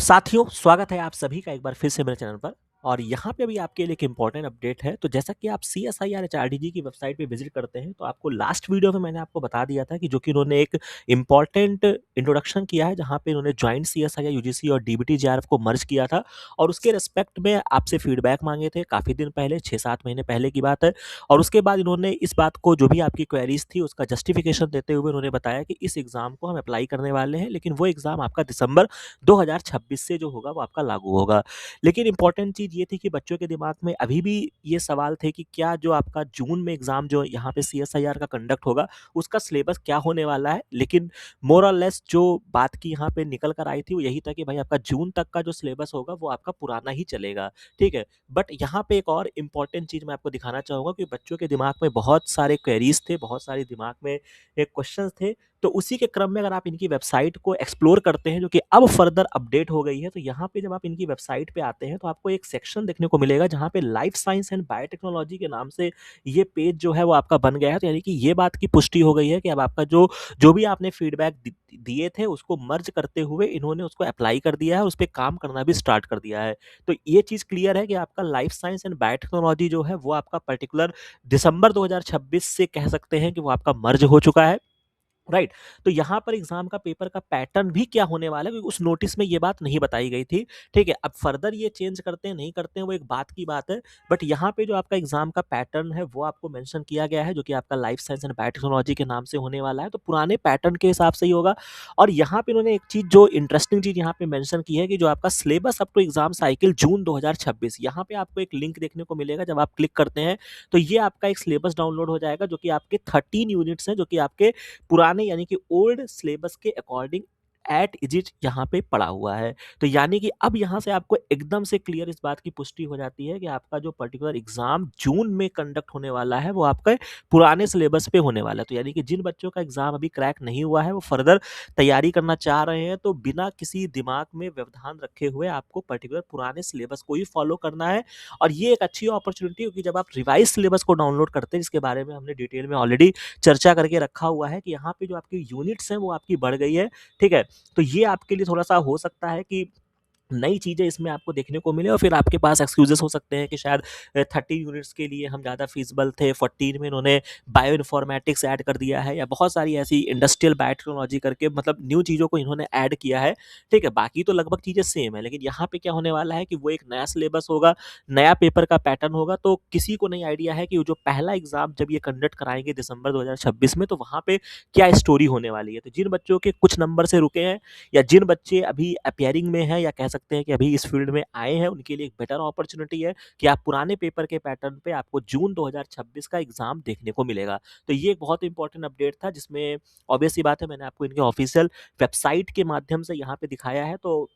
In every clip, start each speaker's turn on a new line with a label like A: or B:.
A: साथियों, स्वागत है आप सभी का एक बार फिर से मेरे चैनल पर। और यहाँ पे अभी आपके लिए एक इम्पोर्टेंट अपडेट है। तो जैसा कि आप सीएसआईआर एचआरडीजी की वेबसाइट पे विजिट करते हैं, तो आपको लास्ट वीडियो में मैंने आपको बता दिया था कि जो कि उन्होंने एक इम्पोर्टेंट इंट्रोडक्शन किया है, जहाँ पे उन्होंने जॉइंट सीएसआईआर यूजीसी और डीबीटी जेआरएफ को मर्ज किया था और उसके रिस्पेक्ट में आपसे फीडबैक मांगे थे काफ़ी दिन पहले, 6-7 महीने पहले की बात है। और उसके बाद इन्होंने इस बात को, जो भी आपकी क्वेरीज थी, उसका जस्टिफिकेशन देते हुए उन्होंने बताया कि इस एग्जाम को हम अप्लाई करने वाले हैं, लेकिन वो एग्जाम आपका दिसंबर 2026 से जो होगा वो आपका लागू होगा। लेकिन इंपॉर्टेंट चीज़ ये थी कि बच्चों के दिमाग में अभी भी ये सवाल थे कि क्या जो आपका जून में एग्ज़ाम जो यहाँ पे सीएसआईआर का कंडक्ट होगा, उसका सिलेबस क्या होने वाला है। लेकिन मोर और लेस जो बात की यहाँ पे निकल कर आई थी वो यही था कि भाई आपका जून तक का जो सिलेबस होगा वो आपका पुराना ही चलेगा, ठीक है। बट यहाँ पे एक और इम्पॉर्टेंट चीज़ मैं आपको दिखाना चाहूँगा कि बच्चों के दिमाग में बहुत सारे क्वेरीज थे, बहुत सारे दिमाग में क्वेश्चंस थे। तो उसी के क्रम में अगर आप इनकी वेबसाइट को एक्सप्लोर करते हैं, जो कि अब फर्दर अपडेट हो गई है, तो यहाँ पे जब आप इनकी वेबसाइट पे आते हैं तो आपको एक सेक्शन देखने को मिलेगा जहाँ पे लाइफ साइंस एंड बायोटेक्नोलॉजी के नाम से ये पेज जो है वो आपका बन गया है। तो यानी कि ये बात की पुष्टि हो गई है कि अब आपका जो जो भी आपने फीडबैक दिए थे उसको मर्ज करते हुए इन्होंने उसको अप्लाई कर दिया है और उस पर काम करना भी स्टार्ट कर दिया है। तो ये चीज़ क्लियर है कि आपका लाइफ साइंस एंड बायोटेक्नोलॉजी जो है वो आपका पर्टिकुलर दिसंबर 2026 से कह सकते हैं कि वो आपका मर्ज हो चुका है। राइट। तो यहाँ पर एग्जाम का पेपर का पैटर्न भी क्या होने वाला है, क्योंकि उस नोटिस में ये बात नहीं बताई गई थी, ठीक है। अब फर्दर ये चेंज करते हैं नहीं करते हैं वो एक बात की बात है। बट यहाँ पे जो आपका एग्जाम का पैटर्न है वो आपको मेंशन किया गया है, जो कि आपका लाइफ साइंस एंड बायोटेक्नोलॉजी के नाम से होने वाला है, तो पुराने पैटर्न के हिसाब से ही होगा। और यहाँ पे उन्होंने एक चीज, जो इंटरेस्टिंग चीज यहाँ पे मेंशन की है कि जो आपका syllabus up to exam cycle June 2026, यहाँ पे आपको एक लिंक देखने को मिलेगा। जब आप क्लिक करते हैं तो ये आपका एक सिलेबस डाउनलोड हो जाएगा, जो कि आपके 13 यूनिट्स हैं, जो कि आपके पुराने यानी कि ओल्ड सिलेबस के अकॉर्डिंग एट इजिट यहाँ पे पड़ा हुआ है। तो यानी कि अब यहाँ से आपको एकदम से क्लियर इस बात की पुष्टि हो जाती है कि आपका जो पर्टिकुलर एग्जाम जून में कंडक्ट होने वाला है वो आपका पुराने सिलेबस पे होने वाला है। तो यानी कि जिन बच्चों का एग्जाम अभी क्रैक नहीं हुआ है, वो फर्दर तैयारी करना चाह रहे हैं, तो बिना किसी दिमाग में व्यवधान रखे हुए आपको पर्टिकुलर पुराने सिलेबस को ही फॉलो करना है। और ये एक अच्छी अपॉर्चुनिटी, क्योंकि जब आप रिवाइज सिलेबस को डाउनलोड करते हैं, जिसके बारे में हमने डिटेल में ऑलरेडी चर्चा करके रखा हुआ है, कि यहाँ पे जो आपकी यूनिट्स हैं वो आपकी बढ़ गई है, ठीक है। तो ये आपके लिए थोड़ा-सा हो सकता है कि नई चीज़ें इसमें आपको देखने को मिले, और फिर आपके पास एक्सक्यूज़ेस हो सकते हैं कि शायद 30 यूनिट्स के लिए हम ज़्यादा फीसिबल थे, 14 में इन्होंने बायो इन्फॉर्मेटिक्स ऐड कर दिया है, या बहुत सारी ऐसी इंडस्ट्रियल बायोटेक्नोलॉजी करके मतलब न्यू चीज़ों को इन्होंने ऐड किया है, ठीक है। बाकी तो लगभग चीज़ें सेम है, लेकिन यहाँ पे क्या होने वाला है कि वो एक नया सिलेबस होगा, नया पेपर का पैटर्न होगा। तो किसी को नहीं आइडिया है कि वो जो पहला एग्ज़ाम जब ये कंडक्ट कराएँगे दिसंबर 2026 में, तो वहाँ पे क्या स्टोरी होने वाली है। तो जिन बच्चों के कुछ नंबर से रुके हैं, या जिन बच्चे अभी अपीयरिंग में हैं, या कह सकते हैं कि अभी इस फील्ड में आए हैं, उनके लिए एक बेटर अपॉर्चुनिटी है कि आप पुराने पेपर के पैटर्न पे आपको जून 2026 का एग्जाम देखने को मिलेगा। तो ये एक बहुत इंपॉर्टेंट अपडेट था, जिसमें ऑब्वियस सी बात है मैंने आपको इनके ऑफिशियल वेबसाइट के माध्यम से यहाँ पे दिखाया है, तो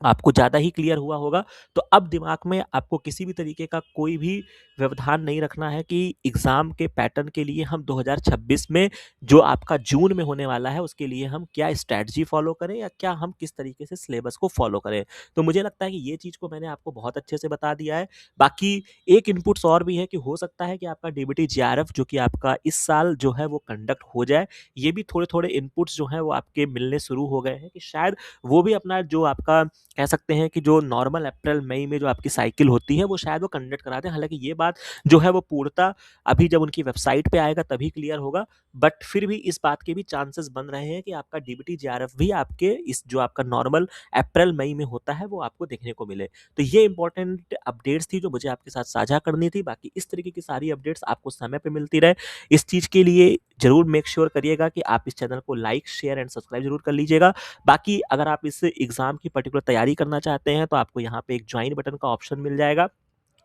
A: आपको ज़्यादा ही क्लियर हुआ होगा। तो अब दिमाग में आपको किसी भी तरीके का कोई भी व्यवधान नहीं रखना है कि एग्ज़ाम के पैटर्न के लिए हम 2026 में, जो आपका जून में होने वाला है, उसके लिए हम क्या स्ट्रैटेजी फ़ॉलो करें, या क्या हम किस तरीके से सिलेबस को फ़ॉलो करें। तो मुझे लगता है कि ये चीज़ को मैंने आपको बहुत अच्छे से बता दिया है। बाकी एक इनपुट्स और भी है कि हो सकता है कि आपका डीबीटी जेआरएफ जो कि आपका इस साल जो है वो कंडक्ट हो जाए। ये भी थोड़े-थोड़े इनपुट्स जो हैं वो आपके मिलने शुरू हो गए हैं कि शायद वो भी अपना जो आपका कह सकते हैं कि जो नॉर्मल अप्रैल मई में जो आपकी साइकिल होती है वो शायद वो कंडक्ट करा दें। हालाँकि ये बात जो है वो पूर्णतः अभी जब उनकी वेबसाइट पे आएगा तभी क्लियर होगा। बट फिर भी इस बात के भी चांसेस बन रहे हैं कि आपका डीबीटी जेआरएफ भी आपके इस जो आपका नॉर्मल अप्रैल मई में होता है वो आपको देखने को मिले। तो ये इंपॉर्टेंट अपडेट्स थी जो मुझे आपके साथ साझा करनी थी। बाकी इस तरीके की सारी अपडेट्स आपको समय पे मिलती रहे, इस चीज़ के लिए ज़रूर मेक श्योर करिएगा कि आप इस चैनल को लाइक, शेयर एंड सब्सक्राइब ज़रूर कर लीजिएगा। बाकी अगर आप इस एग्ज़ाम की पर्टिकुलर तैयारी करना चाहते हैं, तो आपको यहाँ पे एक जॉइन बटन का ऑप्शन मिल जाएगा।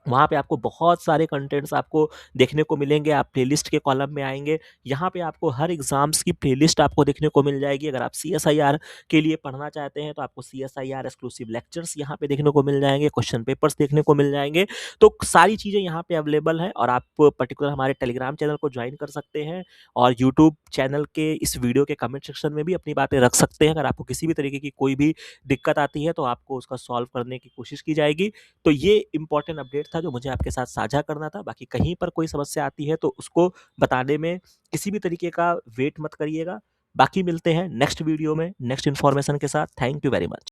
A: वहाँ पे आपको बहुत सारे कंटेंट्स आपको देखने को मिलेंगे। आप प्लेलिस्ट के कॉलम में आएँगे, यहाँ पे आपको हर एग्ज़ाम्स की प्लेलिस्ट आपको देखने को मिल जाएगी। अगर आप सीएसआईआर के लिए पढ़ना चाहते हैं, तो आपको सीएसआईआर एक्सक्लूसिव लेक्चर्स यहाँ पे देखने को मिल जाएँगे, क्वेश्चन पेपर्स देखने को मिल जाएँगे। तो सारी चीज़ें यहाँ पे अवेलेबल हैं, और आप पर्टिकुलर हमारे टेलीग्राम चैनल को जॉइन कर सकते हैं, और यूट्यूब चैनल के इस वीडियो के कमेंट सेक्शन में भी अपनी बातें रख सकते हैं। अगर आपको किसी भी तरीके की कोई भी दिक्कत आती है, तो आपको उसका सॉल्व करने की कोशिश की जाएगी। तो ये इम्पोर्टेंट अपडेट था जो मुझे आपके साथ साझा करना था। बाकी कहीं पर कोई समस्या आती है तो उसको बताने में किसी भी तरीके का वेट मत करिएगा। बाकी मिलते हैं नेक्स्ट वीडियो में नेक्स्ट इन्फॉर्मेशन के साथ। Thank you very much.